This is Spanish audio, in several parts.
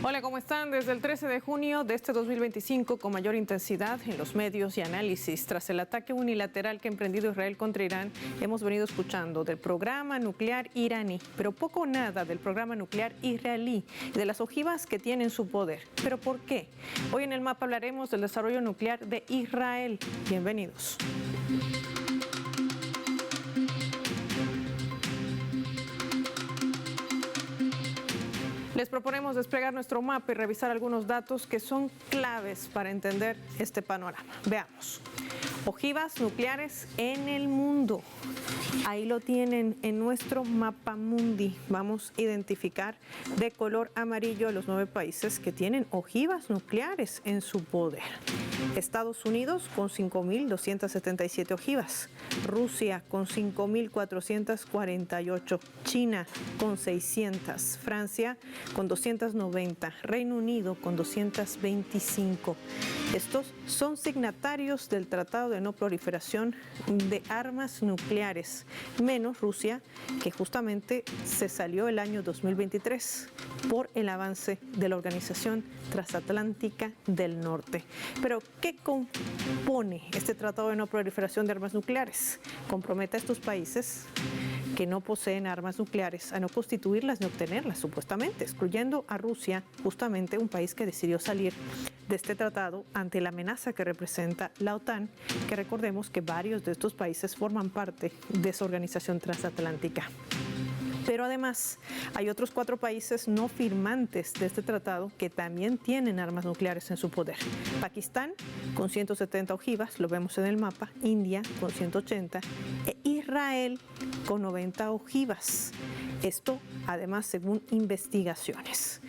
Hola, ¿cómo están? Desde el 13 de junio de este 2025, con mayor intensidad en los medios y análisis, tras el ataque unilateral que ha emprendido Israel contra Irán, hemos venido escuchando del programa nuclear iraní, pero poco o nada del programa nuclear israelí y de las ojivas que tiene en su poder. ¿Pero por qué? Hoy en el mapa hablaremos del desarrollo nuclear de Israel. Bienvenidos. Les proponemos desplegar nuestro mapa y revisar algunos datos que son claves para entender este panorama. Veamos. Ojivas nucleares en el mundo. Ahí lo tienen en nuestro mapa mundi. Vamos a identificar de color amarillo a los 9 países que tienen ojivas nucleares en su poder. Estados Unidos con 5.277 ojivas, Rusia con 5.448, China con 600, Francia con 290, Reino Unido con 225. Estos son signatarios del Tratado de No Proliferación de Armas Nucleares, menos Rusia, que justamente se salió el año 2023 por el avance de la Organización Transatlántica del Norte. Pero, ¿qué compone este Tratado de No Proliferación de Armas Nucleares? Compromete a estos países que no poseen armas nucleares a no constituirlas ni obtenerlas, supuestamente, excluyendo a Rusia, justamente un país que decidió salir de este tratado ante la amenaza que representa la OTAN, que recordemos que varios de estos países forman parte de esa organización transatlántica. Pero además hay otros 4 países no firmantes de este tratado que también tienen armas nucleares en su poder. Pakistán con 170 ojivas, lo vemos en el mapa, India con 180 e Israel con 90 ojivas. Esto además según investigaciones.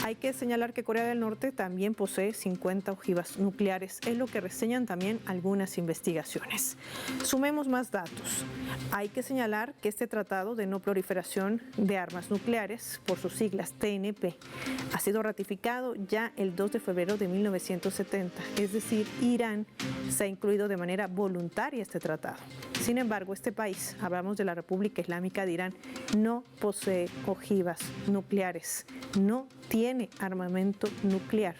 Hay que señalar que Corea del Norte también posee 50 ojivas nucleares, es lo que reseñan también algunas investigaciones. Sumemos más datos. Hay que señalar que este Tratado de No Proliferación de Armas Nucleares, por sus siglas TNP, ha sido ratificado ya el 2 de febrero de 1970, es decir, Irán se ha incluido de manera voluntaria este tratado. Sin embargo, este país, hablamos de la República Islámica de Irán, no posee ojivas nucleares, no tiene armamento nuclear,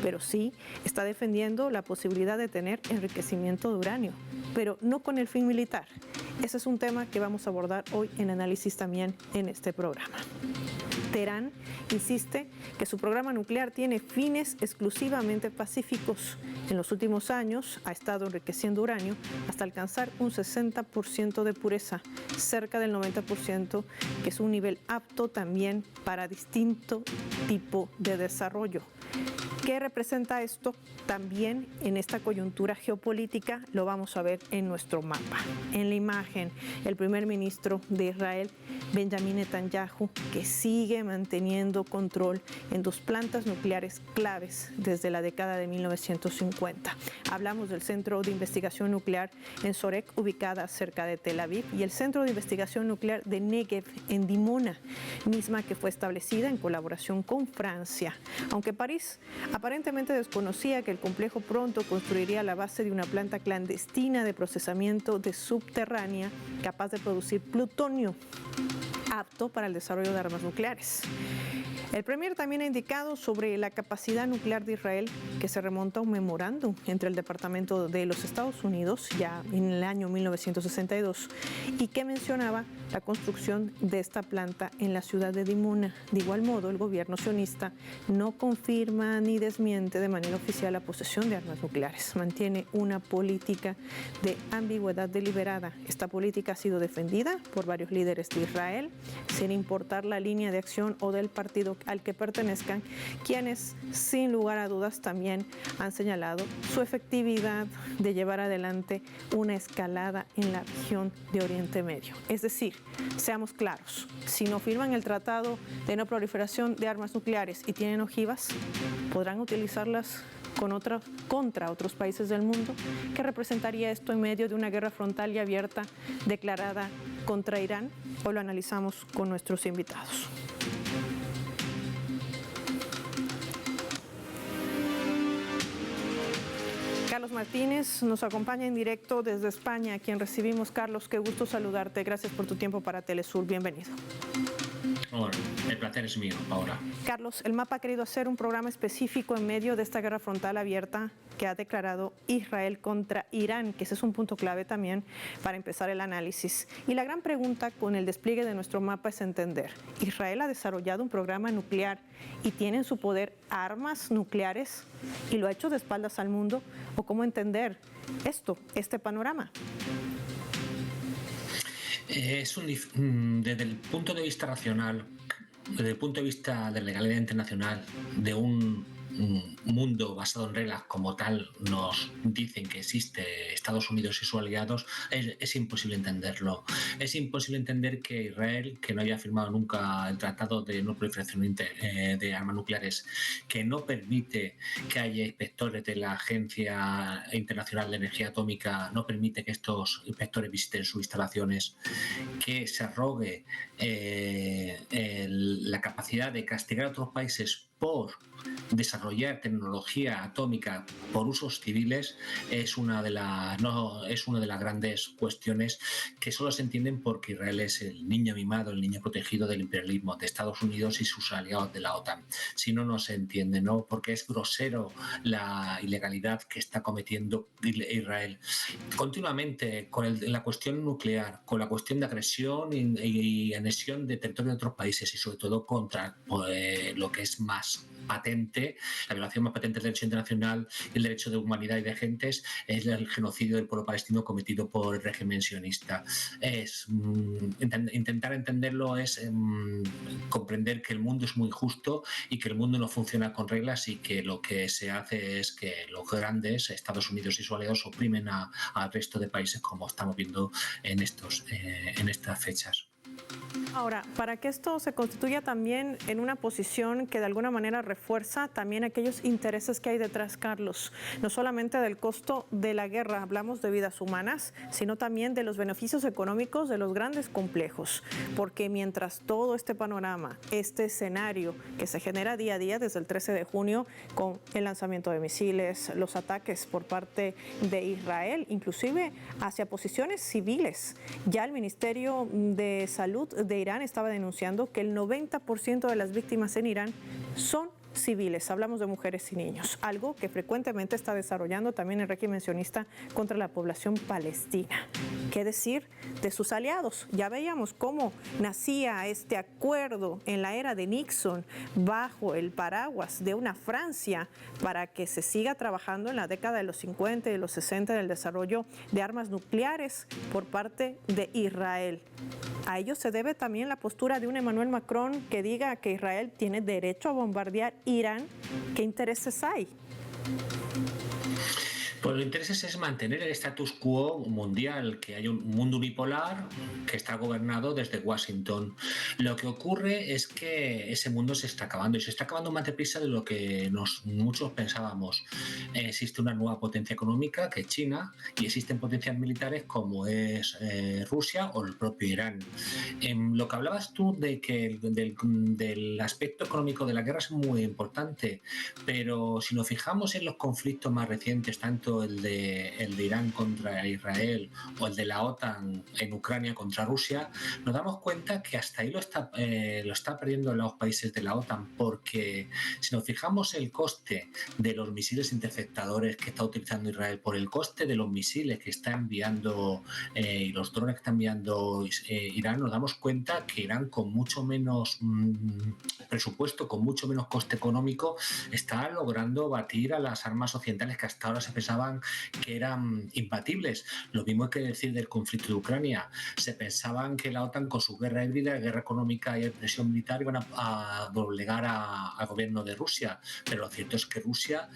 pero sí está defendiendo la posibilidad de tener enriquecimiento de uranio, pero no con el fin militar. Ese es un tema que vamos a abordar hoy en análisis también en este programa. Teherán insiste que su programa nuclear tiene fines exclusivamente pacíficos. En los últimos años ha estado enriqueciendo uranio hasta alcanzar un 60% de pureza, cerca del 90%, que es un nivel apto también para distinto tipo de desarrollo. ¿Qué representa esto? También en esta coyuntura geopolítica lo vamos a ver en nuestro mapa. En la imagen, el primer ministro de Israel, Benjamin Netanyahu, que sigue manteniendo control en 2 plantas nucleares claves desde la década de 1950. Hablamos del Centro de Investigación Nuclear en Sorek, ubicada cerca de Tel Aviv, y el Centro de Investigación Nuclear de Negev en Dimona, misma que fue establecida en colaboración con Francia. Aunque París aparentemente desconocía que el complejo pronto construiría la base de una planta clandestina de procesamiento de subterránea capaz de producir plutonio apto para el desarrollo de armas nucleares. El Premier también ha indicado sobre la capacidad nuclear de Israel, que se remonta a un memorándum entre el Departamento de los Estados Unidos, ya en el año 1962, y que mencionaba la construcción de esta planta en la ciudad de Dimona. De igual modo, el gobierno sionista no confirma ni desmiente de manera oficial la posesión de armas nucleares. Mantiene una política de ambigüedad deliberada. Esta política ha sido defendida por varios líderes de Israel, sin importar la línea de acción o del partido al que pertenezcan, quienes sin lugar a dudas también han señalado su efectividad de llevar adelante una escalada en la región de Oriente Medio. Es decir, seamos claros, si no firman el Tratado de No Proliferación de Armas Nucleares y tienen ojivas, podrán utilizarlas contra otros países del mundo. ¿Qué representaría esto en medio de una guerra frontal y abierta declarada contra Irán? Hoy lo analizamos con nuestros invitados. Carlos Martínez nos acompaña en directo desde España, a quien recibimos. Carlos, qué gusto saludarte. Gracias por tu tiempo para Telesur. Bienvenido. Hola. El placer es mío, Paola. Carlos, el MAPA ha querido hacer un programa específico en medio de esta guerra frontal abierta que ha declarado Israel contra Irán, que ese es un punto clave también para empezar el análisis. Y la gran pregunta con el despliegue de nuestro mapa es entender, ¿Israel ha desarrollado un programa nuclear y tiene en su poder armas nucleares y lo ha hecho de espaldas al mundo? ¿O cómo entender este panorama? Desde el punto de vista racional, desde el punto de vista de legalidad internacional, de un mundo basado en reglas como tal nos dicen que existe Estados Unidos y sus aliados, es imposible entenderlo. Es imposible entender que Israel, que no haya firmado nunca el Tratado de No Proliferación de Armas Nucleares, que no permite que haya inspectores de la Agencia Internacional de Energía Atómica, no permite que estos inspectores visiten sus instalaciones, que se arrogue la capacidad de castigar a otros países por desarrollar tecnología atómica por usos civiles, es una de las grandes cuestiones que solo se entienden porque Israel es el niño mimado, el niño protegido del imperialismo de Estados Unidos y sus aliados de la OTAN. Si no, no se entiende, ¿no? Porque es grosero la ilegalidad que está cometiendo Israel continuamente con la cuestión nuclear, con la cuestión de agresión y anexión de territorio de otros países y sobre todo contra lo que es más patente, la violación más patente del derecho internacional y el derecho de humanidad y de gentes, es el genocidio del pueblo palestino cometido por el régimen sionista. Intentar entenderlo es comprender que el mundo es muy injusto y que el mundo no funciona con reglas y que lo que se hace es que los grandes, Estados Unidos y sus aliados, oprimen al resto de países, como estamos viendo en estas fechas. Ahora, para que esto se constituya también en una posición que de alguna manera refuerza también aquellos intereses que hay detrás, Carlos, no solamente del costo de la guerra, hablamos de vidas humanas, sino también de los beneficios económicos de los grandes complejos, porque mientras todo este panorama, este escenario que se genera día a día desde el 13 de junio con el lanzamiento de misiles, los ataques por parte de Israel, inclusive hacia posiciones civiles, ya el Ministerio de Salud de Irán estaba denunciando que el 90% de las víctimas en Irán son civiles, hablamos de mujeres y niños, algo que frecuentemente está desarrollando también el régimen sionista contra la población palestina. ¿Qué decir de sus aliados? Ya veíamos cómo nacía este acuerdo en la era de Nixon bajo el paraguas de una Francia para que se siga trabajando en la década de los 50 y de los 60 en el desarrollo de armas nucleares por parte de Israel. A ello se debe también la postura de un Emmanuel Macron que diga que Israel tiene derecho a bombardear Irán. ¿Qué intereses hay? Pues lo intereses es mantener el status quo mundial, que hay un mundo unipolar que está gobernado desde Washington. Lo que ocurre es que ese mundo se está acabando y se está acabando más deprisa de lo que muchos pensábamos. Existe una nueva potencia económica que es China y existen potencias militares como es Rusia o el propio Irán. Lo que hablabas tú de que del aspecto económico de la guerra es muy importante, pero si nos fijamos en los conflictos más recientes, tanto el de Irán contra Israel o el de la OTAN en Ucrania contra Rusia, nos damos cuenta que hasta ahí lo está perdiendo los países de la OTAN, porque si nos fijamos el coste de los misiles interceptadores que está utilizando Israel por el coste de los misiles que está enviando y los drones que está enviando Irán, nos damos cuenta que Irán, con mucho menos presupuesto, con mucho menos coste económico, está logrando batir a las armas occidentales que hasta ahora se pensaban que eran imbatibles. Lo mismo hay que decir del conflicto de Ucrania. Se pensaban que la OTAN, con su guerra híbrida, guerra económica y presión militar, iban a doblegar al gobierno de Rusia, pero lo cierto es que Rusia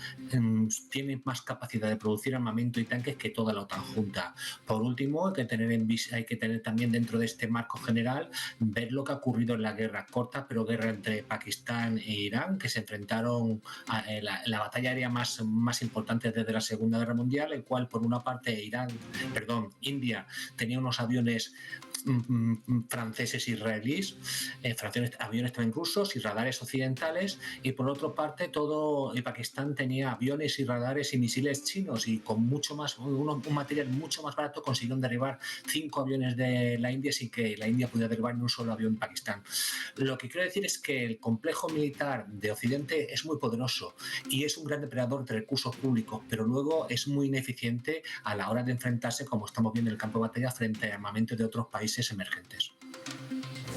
tiene más capacidad de producir armamento y tanques que toda la OTAN junta. Por último, hay que tener también dentro de este marco general, ver lo que ha ocurrido en la guerra corta, pero guerra entre Pakistán e Irán, que se enfrentaron a la batalla aérea más importante desde la Segunda Guerra Mundial, el cual por una parte India tenía unos aviones franceses e israelíes, aviones también rusos y radares occidentales, y por otra parte Pakistán tenía aviones y radares y misiles chinos, y con mucho más, un material mucho más barato consiguieron derribar 5 aviones de la India sin que la India pudiera derribar ni un solo avión en Pakistán. Lo que quiero decir es que el complejo militar de Occidente es muy poderoso y es un gran depredador de recursos públicos, pero luego es muy ineficiente a la hora de enfrentarse, como estamos viendo en el campo de batalla, frente a armamentos de otros países emergentes.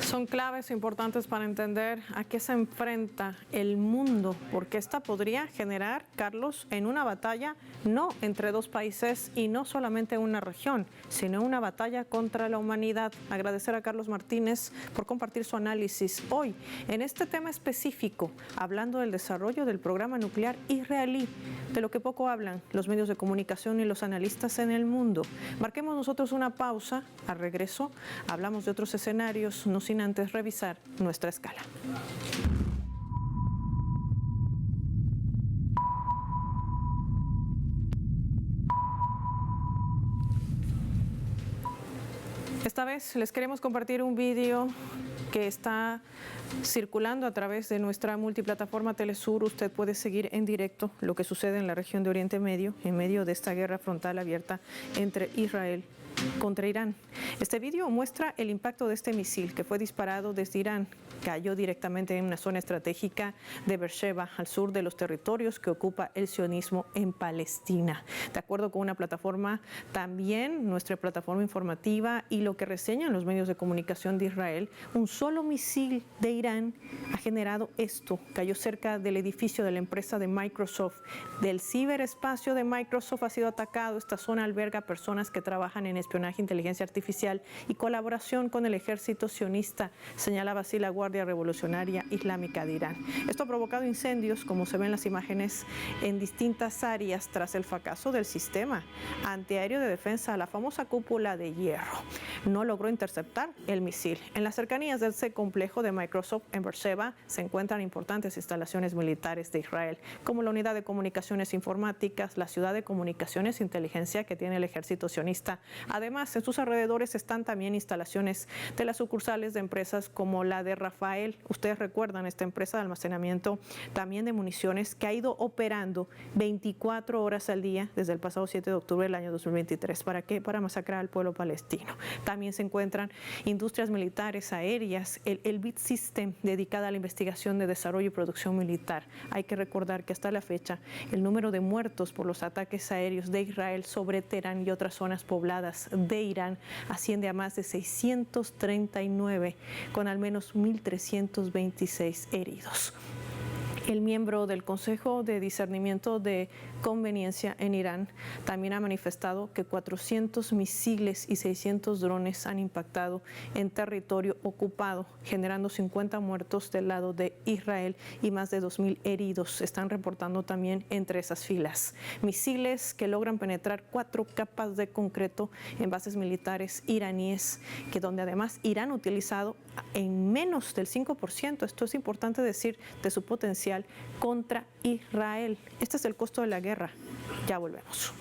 Son claves importantes para entender a qué se enfrenta el mundo, porque esta podría generar, Carlos, en una batalla no entre dos países y no solamente una región, sino una batalla contra la humanidad. Agradecer a Carlos Martínez por compartir su análisis hoy en este tema específico, hablando del desarrollo del programa nuclear israelí, de lo que poco hablan los medios de comunicación y los analistas en el mundo. Marquemos nosotros una pausa. Al regreso, hablamos de otros escenarios, no sin antes revisar nuestra escala. Esta vez les queremos compartir un vídeo que está circulando a través de nuestra multiplataforma Telesur. Usted puede seguir en directo lo que sucede en la región de Oriente Medio, en medio de esta guerra frontal abierta entre Israel contra Irán. Este vídeo muestra el impacto de este misil que fue disparado desde Irán. Cayó directamente en una zona estratégica de Beersheba, al sur de los territorios que ocupa el sionismo en Palestina. De acuerdo con una plataforma, también nuestra plataforma informativa y lo que reseñan los medios de comunicación de Israel, un solo misil de Irán ha generado esto. Cayó cerca del edificio de la empresa de Microsoft. Del ciberespacio de Microsoft ha sido atacado. Esta zona alberga personas que trabajan en espionaje, inteligencia artificial y colaboración con el ejército sionista, señalaba así la Guardia Revolucionaria Islámica de Irán. Esto ha provocado incendios, como se ven en las imágenes, en distintas áreas tras el fracaso del sistema antiaéreo de defensa, la famosa cúpula de hierro. No logró interceptar el misil. En las cercanías de ese complejo de Microsoft en Beersheba se encuentran importantes instalaciones militares de Israel, como la unidad de comunicaciones informáticas, la ciudad de comunicaciones e inteligencia que tiene el ejército sionista. Además, en sus alrededores están también instalaciones de las sucursales de empresas como la de Rafael. Ustedes recuerdan esta empresa de almacenamiento también de municiones que ha ido operando 24 horas al día desde el pasado 7 de octubre del año 2023. ¿Para qué? Para masacrar al pueblo palestino. También se encuentran industrias militares aéreas, el BIT System, dedicada a la investigación de desarrollo y producción militar. Hay que recordar que hasta la fecha el número de muertos por los ataques aéreos de Israel sobre Teherán y otras zonas pobladas de Irán asciende a más de 639, con al menos 1.326 heridos. El miembro del Consejo de Discernimiento de Conveniencia en Irán también ha manifestado que 400 misiles y 600 drones han impactado en territorio ocupado, generando 50 muertos del lado de Israel y más de 2.000 heridos. Están reportando también entre esas filas. Misiles que logran penetrar 4 capas de concreto en bases militares iraníes, que donde además Irán ha utilizado en menos del 5%, esto es importante decir, de su potencial contra Israel. Este es el costo de la guerra. Ya volvemos.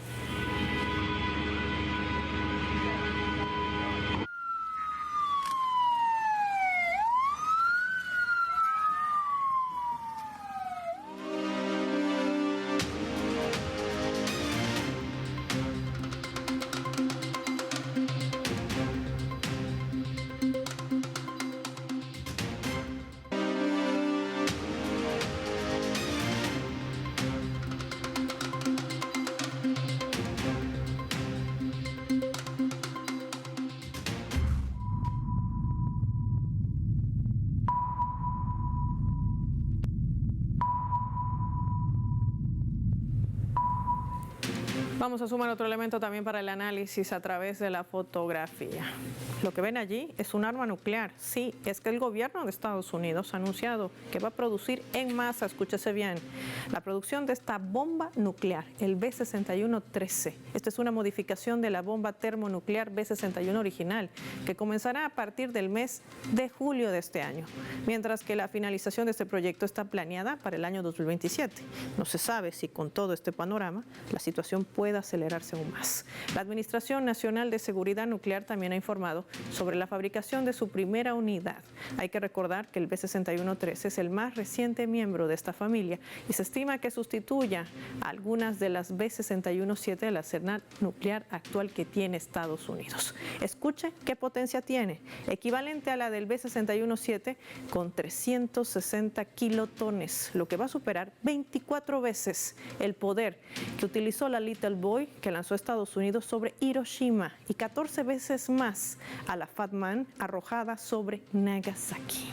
Vamos a sumar otro elemento también para el análisis a través de la fotografía. Lo que ven allí es un arma nuclear. Sí, es que el gobierno de Estados Unidos ha anunciado que va a producir en masa, escúchese bien, la producción de esta bomba nuclear, el B-61-13. Esta es una modificación de la bomba termonuclear B-61 original, que comenzará a partir del mes de julio de este año, mientras que la finalización de este proyecto está planeada para el año 2027. No se sabe si con todo este panorama la situación puede pueda acelerarse aún más. La Administración Nacional de Seguridad Nuclear también ha informado sobre la fabricación de su primera unidad. Hay que recordar que el B6113 es el más reciente miembro de esta familia y se estima que sustituya a algunas de las B6117 del arsenal nuclear actual que tiene Estados Unidos. Escuche qué potencia tiene, equivalente a la del B6117 con 360 kilotones, lo que va a superar 24 veces el poder que utilizó la Little Boy que lanzó Estados Unidos sobre Hiroshima y 14 veces más a la Fat Man arrojada sobre Nagasaki.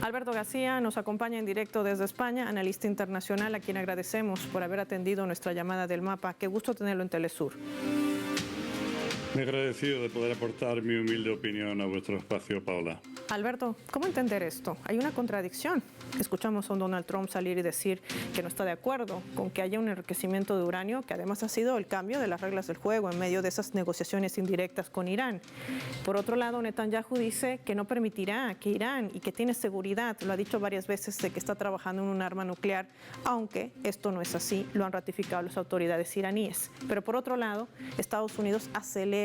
Alberto García nos acompaña en directo desde España, analista internacional, a quien agradecemos por haber atendido nuestra llamada del mapa. Qué gusto tenerlo en Telesur. Me he agradecido de poder aportar mi humilde opinión a vuestro espacio, Paula. Alberto, ¿cómo entender esto? Hay una contradicción. Escuchamos a un Donald Trump salir y decir que no está de acuerdo con que haya un enriquecimiento de uranio, que además ha sido el cambio de las reglas del juego en medio de esas negociaciones indirectas con Irán. Por otro lado, Netanyahu dice que no permitirá que Irán y que tiene seguridad, lo ha dicho varias veces, de que está trabajando en un arma nuclear, aunque esto no es así, lo han ratificado las autoridades iraníes. Pero por otro lado, Estados Unidos acelera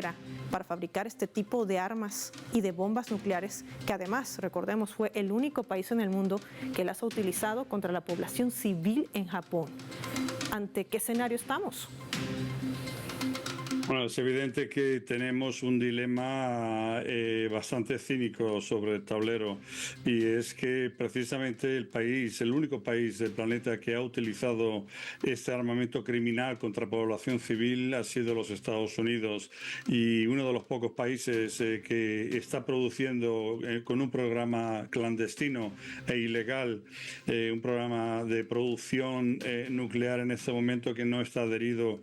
para fabricar este tipo de armas y de bombas nucleares, que además, recordemos, fue el único país en el mundo que las ha utilizado contra la población civil en Japón. ¿Ante qué escenario estamos? Bueno, es evidente que tenemos un dilema bastante cínico sobre el tablero, y es que precisamente el único país del planeta que ha utilizado este armamento criminal contra población civil ha sido los Estados Unidos, y uno de los pocos países que está produciendo con un programa clandestino e ilegal, un programa de producción nuclear en este momento que no está adherido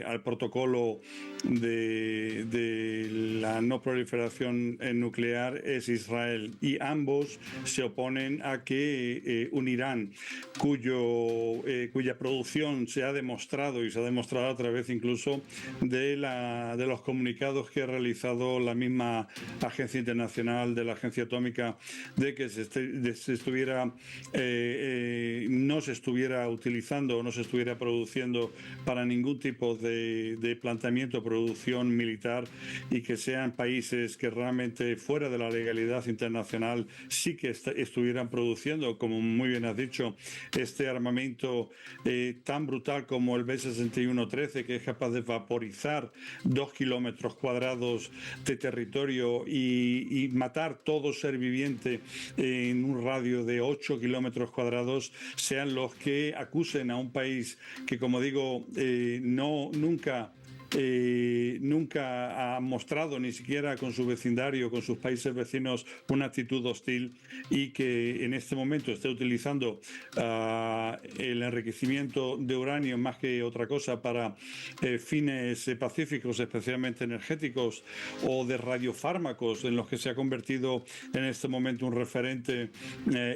al protocolo de la no proliferación nuclear, es Israel, y ambos se oponen a que un Irán cuya producción se ha demostrado, y se ha demostrado a través incluso de los comunicados que ha realizado la misma Agencia Internacional de la Agencia Atómica, de que no se estuviera utilizando o no se estuviera produciendo para ningún tipo de planteamiento, producción militar, y que sean países que realmente fuera de la legalidad internacional sí que estuvieran produciendo, como muy bien has dicho, este armamento tan brutal como el B6113, que es capaz de vaporizar 2 kilómetros cuadrados de territorio y matar todo ser viviente en un radio de 8 kilómetros cuadrados, sean los que acusen a un país que, como digo, nunca ha mostrado, ni siquiera con su vecindario, con sus países vecinos, una actitud hostil, y que en este momento esté utilizando el enriquecimiento de uranio más que otra cosa para fines pacíficos, especialmente energéticos, o de radiofármacos, en los que se ha convertido en este momento un referente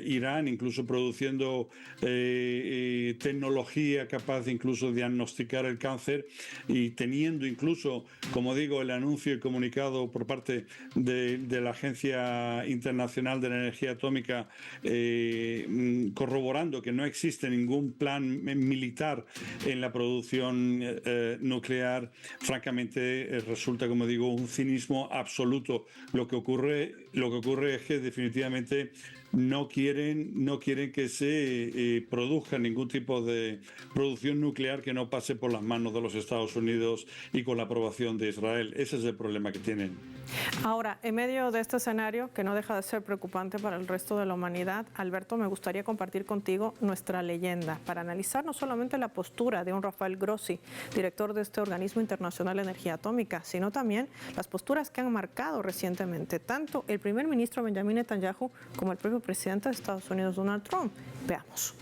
Irán, incluso produciendo tecnología capaz de incluso diagnosticar el cáncer, y teniendo incluso, como digo, el anuncio y comunicado por parte de la Agencia Internacional de la Energía Atómica corroborando que no existe ningún plan militar en la producción nuclear. Francamente, resulta, como digo, un cinismo absoluto. Lo que ocurre es que definitivamente no quieren que se produzca ningún tipo de producción nuclear que no pase por las manos de los Estados Unidos y con la aprobación de Israel. Ese es el problema que tienen. Ahora, en medio de este escenario, que no deja de ser preocupante para el resto de la humanidad, Alberto, me gustaría compartir contigo nuestra leyenda para analizar no solamente la postura de un Rafael Grossi, director de este organismo internacional de energía atómica, sino también las posturas que han marcado recientemente tanto el primer ministro Benjamin Netanyahu como el propio presidente de Estados Unidos, Donald Trump. Veamos.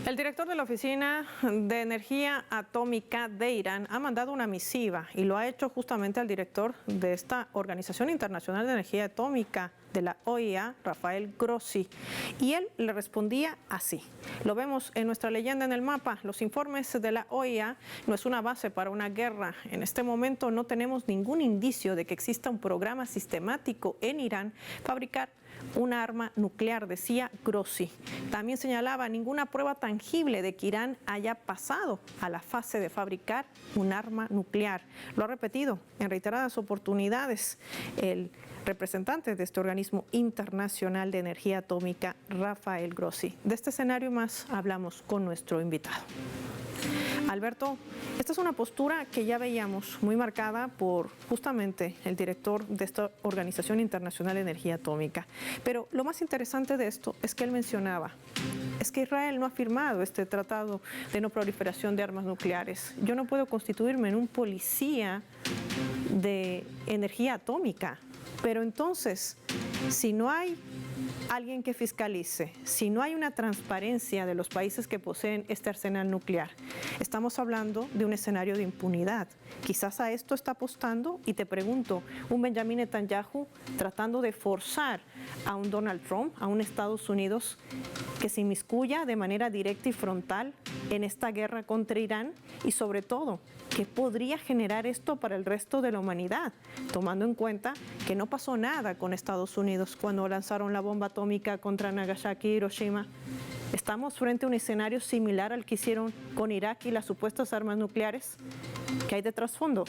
El director de la Oficina de Energía Atómica de Irán ha mandado una misiva y lo ha hecho justamente al director de esta Organización Internacional de Energía Atómica de la OEA, Rafael Grossi, y él le respondía así. Lo vemos en nuestra leyenda en el mapa. Los informes de la OEA no es una base para una guerra. En este momento no tenemos ningún indicio de que exista un programa sistemático en Irán fabricar una arma nuclear, decía Grossi. También señalaba ninguna prueba tangible de que Irán haya pasado a la fase de fabricar un arma nuclear. Lo ha repetido en reiteradas oportunidades el representante de este organismo internacional de energía atómica, Rafael Grossi. De este escenario más hablamos con nuestro invitado. Alberto, esta es una postura que ya veíamos muy marcada por justamente el director de esta Organización Internacional de Energía Atómica. Pero lo más interesante de esto es que él mencionaba, es que Israel no ha firmado este tratado de no proliferación de armas nucleares. Yo no puedo constituirme en un policía de energía atómica. Pero entonces, si no hay alguien que fiscalice, si no hay una transparencia de los países que poseen este arsenal nuclear, estamos hablando de un escenario de impunidad. Quizás a esto está apostando, y te pregunto, un Benjamin Netanyahu tratando de forzar a un Donald Trump, a un Estados Unidos que se inmiscuya de manera directa y frontal en esta guerra contra Irán, y sobre todo, ¿qué podría generar esto para el resto de la humanidad? Tomando en cuenta que no pasó nada con Estados Unidos cuando lanzaron la bomba atómica contra Nagasaki y Hiroshima. ¿Estamos frente a un escenario similar al que hicieron con Irak y las supuestas armas nucleares? ¿Qué hay de trasfondo?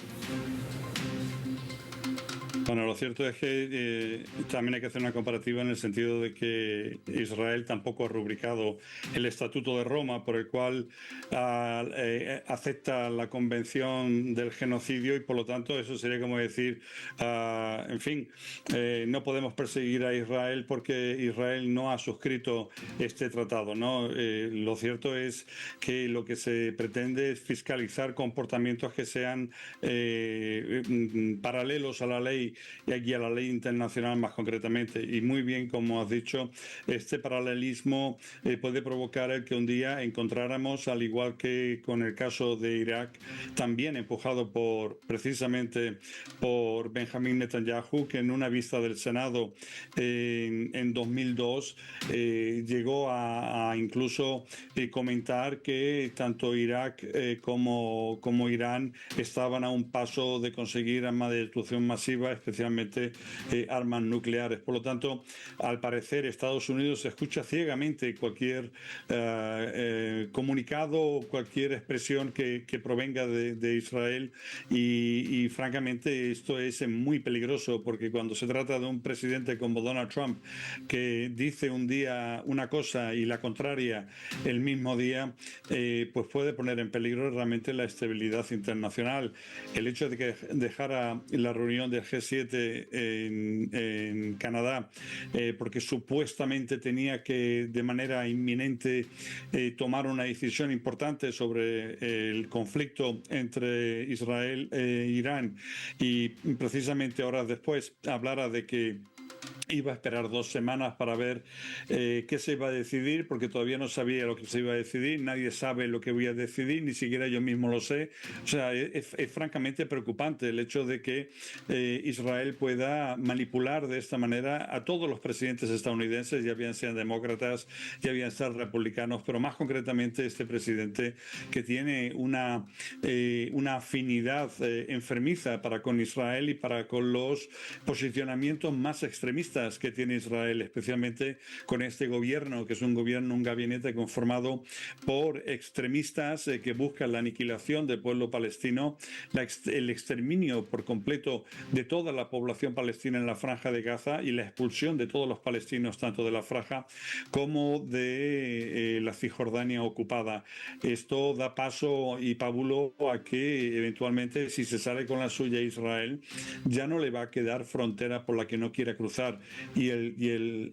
Bueno, lo cierto es que también hay que hacer una comparativa en el sentido de que Israel tampoco ha rubricado el Estatuto de Roma, por el cual acepta la Convención del Genocidio, y por lo tanto eso sería como decir, en fin, no podemos perseguir a Israel porque Israel no ha suscrito este tratado, ¿no? Lo cierto es que lo que se pretende es fiscalizar comportamientos que sean paralelos a la ley y aquí a la ley internacional más concretamente. Y muy bien, como has dicho, este paralelismo puede provocar el que un día encontráramos, al igual que con el caso de Irak, también empujado precisamente por Benjamin Netanyahu, que en una vista del Senado en 2002 llegó a incluso comentar que tanto Irak como Irán estaban a un paso de conseguir armas de destrucción masiva, especialmente armas nucleares. Por lo tanto, al parecer, Estados Unidos escucha ciegamente cualquier comunicado, cualquier expresión que provenga de Israel, y francamente esto es muy peligroso, porque cuando se trata de un presidente como Donald Trump, que dice un día una cosa y la contraria el mismo día, pues puede poner en peligro realmente la estabilidad internacional. El hecho de que dejara la reunión del G7 en Canadá, porque supuestamente tenía que de manera inminente tomar una decisión importante sobre el conflicto entre Israel e Irán, y precisamente horas después hablara de que iba a esperar 2 semanas para ver qué se iba a decidir, porque todavía no sabía lo que se iba a decidir. Nadie sabe lo que voy a decidir, ni siquiera yo mismo lo sé. O sea, es francamente preocupante el hecho de que Israel pueda manipular de esta manera a todos los presidentes estadounidenses, ya bien sean demócratas, ya bien sean republicanos, pero más concretamente este presidente, que tiene una afinidad enfermiza para con Israel y para con los posicionamientos más extremistas que tiene Israel, especialmente con este gobierno, que es un gabinete conformado por extremistas que buscan la aniquilación del pueblo palestino, el exterminio por completo de toda la población palestina en la Franja de Gaza y la expulsión de todos los palestinos, tanto de la Franja como de la Cisjordania ocupada. Esto da paso y pábulo a que eventualmente, si se sale con la suya Israel, ya no le va a quedar frontera por la que no quiera cruzar, y el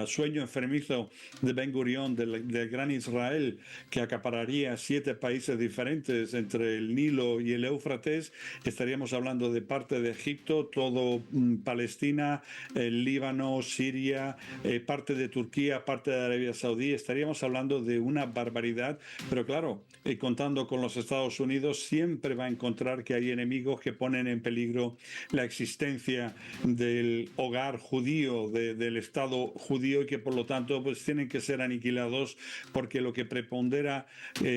sueño enfermizo de Ben Gurión del gran Israel, que acapararía 7 países diferentes entre el Nilo y el Éufrates. Estaríamos hablando de parte de Egipto, todo Palestina, el Líbano, Siria, parte de Turquía, parte de Arabia Saudí. Estaríamos hablando de una barbaridad, pero claro, contando con los Estados Unidos, siempre va a encontrar que hay enemigos que ponen en peligro la existencia del hogar judío judío del Estado judío y que por lo tanto pues tienen que ser aniquilados porque lo que prepondera,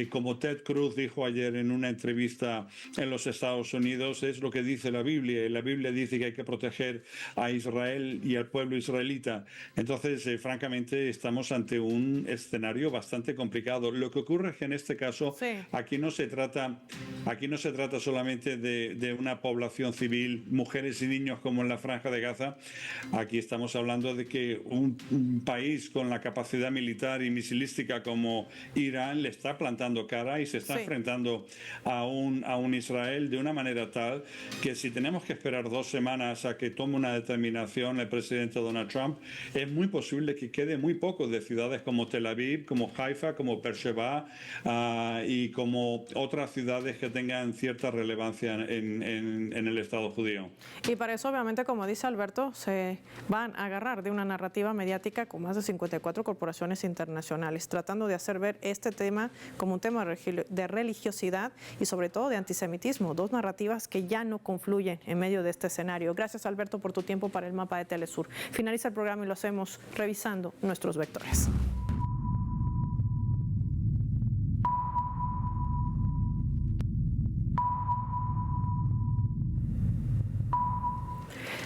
como Ted Cruz dijo ayer en una entrevista en los Estados Unidos, es lo que dice la Biblia, y la Biblia dice que hay que proteger a Israel y al pueblo israelita. Entonces, francamente, estamos ante un escenario bastante complicado. Lo que ocurre es que en este caso aquí no se trata solamente de una población civil, mujeres y niños como en la Franja de Gaza. Aquí estamos hablando de que un país con la capacidad militar y misilística como Irán le está plantando cara y se está enfrentando a un Israel de una manera tal que si tenemos que esperar 2 semanas a que tome una determinación el presidente Donald Trump, es muy posible que quede muy poco de ciudades como Tel Aviv, como Haifa, como Beersheba y como otras ciudades que tengan cierta relevancia en el Estado judío. Y para eso, obviamente, como dice Alberto, se van a agarrar de una narrativa mediática con más de 54 corporaciones internacionales, tratando de hacer ver este tema como un tema de religiosidad y sobre todo de antisemitismo, 2 narrativas que ya no confluyen en medio de este escenario. Gracias, Alberto, por tu tiempo para el mapa de Telesur. Finaliza el programa y lo hacemos revisando nuestros vectores.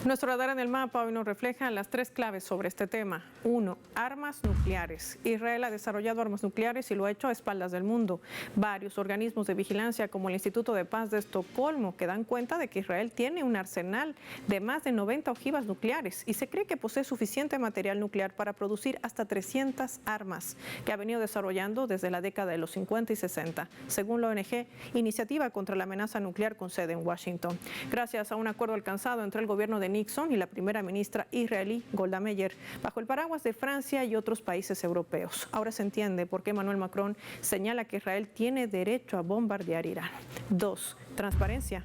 Nuestro radar en el mapa hoy nos refleja las 3 claves sobre este tema. 1. Armas nucleares. Israel ha desarrollado armas nucleares y lo ha hecho a espaldas del mundo. Varios organismos de vigilancia como el Instituto de Paz de Estocolmo que dan cuenta de que Israel tiene un arsenal de más de 90 ojivas nucleares y se cree que posee suficiente material nuclear para producir hasta 300 armas que ha venido desarrollando desde la década de los 50 y 60, según la ONG Iniciativa contra la Amenaza Nuclear con sede en Washington. Gracias a un acuerdo alcanzado entre el gobierno de Nixon y la primera ministra israelí Golda Meir, bajo el paraguas de Francia y otros países europeos. Ahora se entiende por qué Emmanuel Macron señala que Israel tiene derecho a bombardear Irán. 2. Transparencia.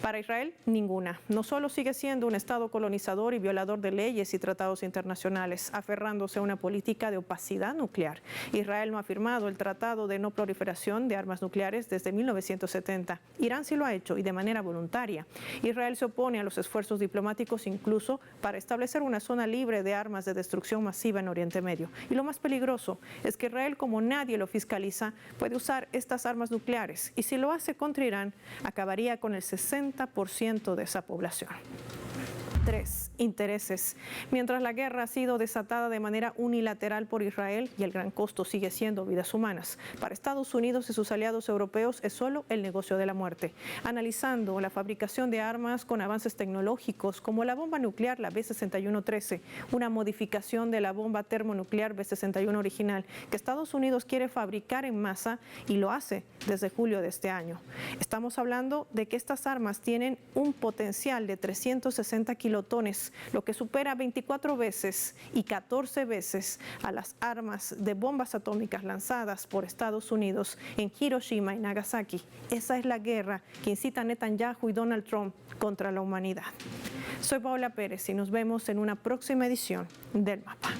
Para Israel, ninguna. No solo sigue siendo un Estado colonizador y violador de leyes y tratados internacionales, aferrándose a una política de opacidad nuclear. Israel no ha firmado el Tratado de No Proliferación de Armas Nucleares desde 1970. Irán sí lo ha hecho y de manera voluntaria. Israel se opone a los esfuerzos diplomáticos incluso para establecer una zona libre de armas de destrucción masiva en Oriente Medio. Y lo más peligroso es que Israel, como nadie lo fiscaliza, puede usar estas armas nucleares y si lo hace contra Irán, acabaría con el 60% de esa población. 3. Intereses. Mientras la guerra ha sido desatada de manera unilateral por Israel y el gran costo sigue siendo vidas humanas, para Estados Unidos y sus aliados europeos es solo el negocio de la muerte. Analizando la fabricación de armas con avances tecnológicos como la bomba nuclear, la B-6113, una modificación de la bomba termonuclear B-61 original que Estados Unidos quiere fabricar en masa y lo hace desde julio de este año. Estamos hablando de que estas armas tienen un potencial de 360 kilotones, lo que supera 24 veces y 14 veces a las armas de bombas atómicas lanzadas por Estados Unidos en Hiroshima y Nagasaki. Esa es la guerra que incita Netanyahu y Donald Trump contra la humanidad. Soy Paola Pérez y nos vemos en una próxima edición del Mapa.